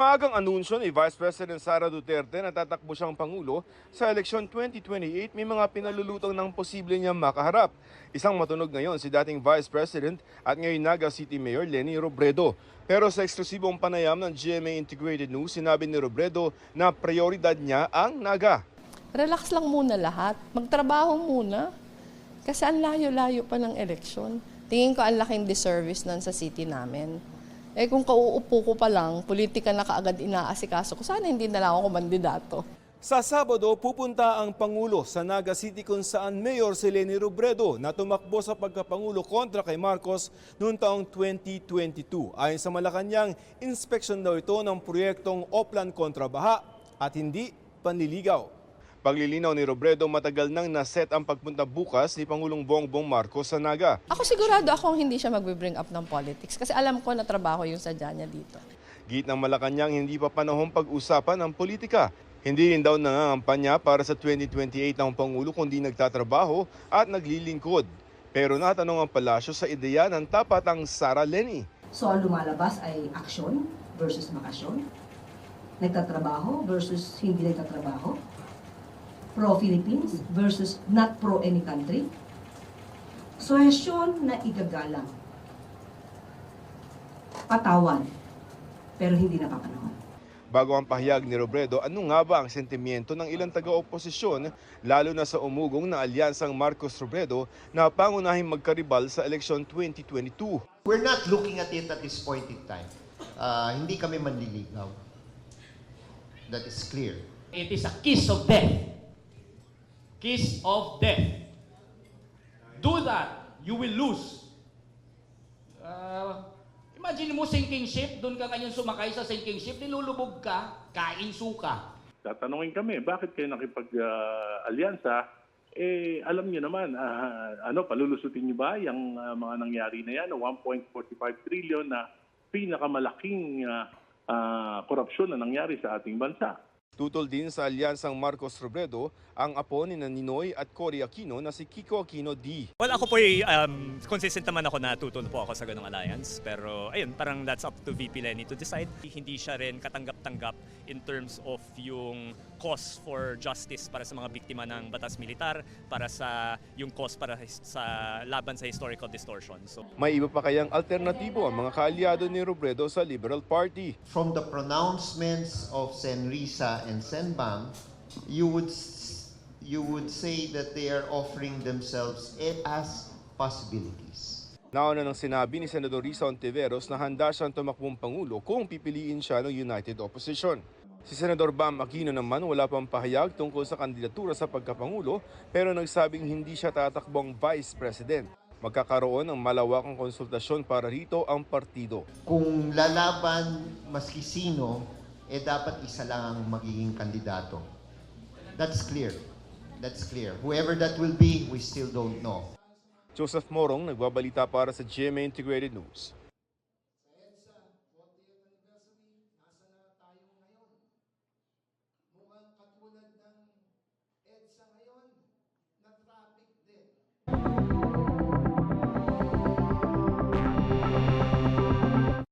Maagang anunsyo ni Vice President Sara Duterte na tatakbo siyang Pangulo sa eleksyon 2028, may mga pinalulutang ng posible niyang makaharap. Isang matunog ngayon si dating Vice President at ngayon Naga City Mayor Leni Robredo. Pero sa eksklusibong panayam ng GMA Integrated News, sinabi ni Robredo na prioridad niya ang Naga. Relax lang muna lahat. Magtrabaho muna. Kasi ang layo-layo pa ng eleksyon. Tingin ko ang laking disservice nun sa city namin. Kung kauupo ko pa lang, politika na kaagad inaasikaso ko, sana hindi na lang ako mandidato. Sa Sabado, pupunta ang Pangulo sa Naga City kung saan Mayor si Leni Robredo na tumakbo sa pagkapangulo kontra kay Marcos noong taong 2022. Ayon sa Malacanang, inspeksyon daw ito ng proyektong Oplan kontra baha at hindi panliligaw. Paglilinaw ni Robredo, matagal nang naset ang pagpunta bukas ni Pangulong Bongbong Marcos sa Naga. Ako sigurado akong hindi siya mag-bring up ng politics kasi alam ko na trabaho yung sadya niya dito. Git ng Malacanang, hindi pa panahon pag-usapan ng politika. Hindi rin daw nangangampanya para sa 2028 ng Pangulo kundi nagtatrabaho at naglilingkod. Pero natanong ang palasyo sa ideya ng tapatang Sara Leni. So ang lumalabas ay aksyon versus bakasyon, nagtatrabaho versus hindi nagtatrabaho, pro-Philippines versus not pro-any country, suhesyon na igagalang, patawan, pero hindi napapanahon. Bago ang pahayag ni Robredo, ano nga ba ang sentimiento ng ilang taga-oposisyon, lalo na sa umugong na alyansang Marcos-Robredo na pangunahing magkaribal sa eleksyon 2022? We're not looking at it at this point in time. Hindi kami manliligaw. That is clear. It is a kiss of death. Kiss of death. Do that, you will lose. Imagine mo sinking ship, doon ka ngayon sumakay sa sinking ship, nilulubog ka, kain suka. Tatanungin kami, bakit kayo nakipag-alyansa? Alam niyo naman, palulusutin niyo ba yung mga nangyari na yan, 1.45 trillion na pinakamalaking korupsyon na nangyari sa ating bansa. Tutol din sa alyansang Marcos-Robredo ang apo ni Ninoy at Cory Aquino na si Kiko Aquino D. Well, ako po consistent naman ako na tutol po ako sa ganung alliance. Pero ayun, parang that's up to VP Leni to decide. Hindi siya rin katanggap-tanggap in terms of yung cause for justice para sa mga biktima ng batas militar, para sa yung cause para sa laban sa historical distortion. So, may iba pa kayang alternatibo ang mga kaalyado ni Robredo sa Liberal Party. From the pronouncements of Sen. Risa and Sen. Bam, you would say that they are offering themselves as possibilities. Nauna nang sinabi ni Senador Risa Ontiveros na handa siyang tumakbong Pangulo kung pipiliin siya ng United Opposition. Si Senador Bam Aquino naman wala pang pahayag tungkol sa kandidatura sa pagkapangulo pero nagsabing hindi siya tatakbong Vice President. Magkakaroon ng malawakang konsultasyon para rito ang partido. Kung lalaban maski sino, dapat isa lang ang magiging kandidato. That's clear. That's clear. Whoever that will be, we still don't know. Joseph Morong, nagbabalita para sa GMA Integrated News.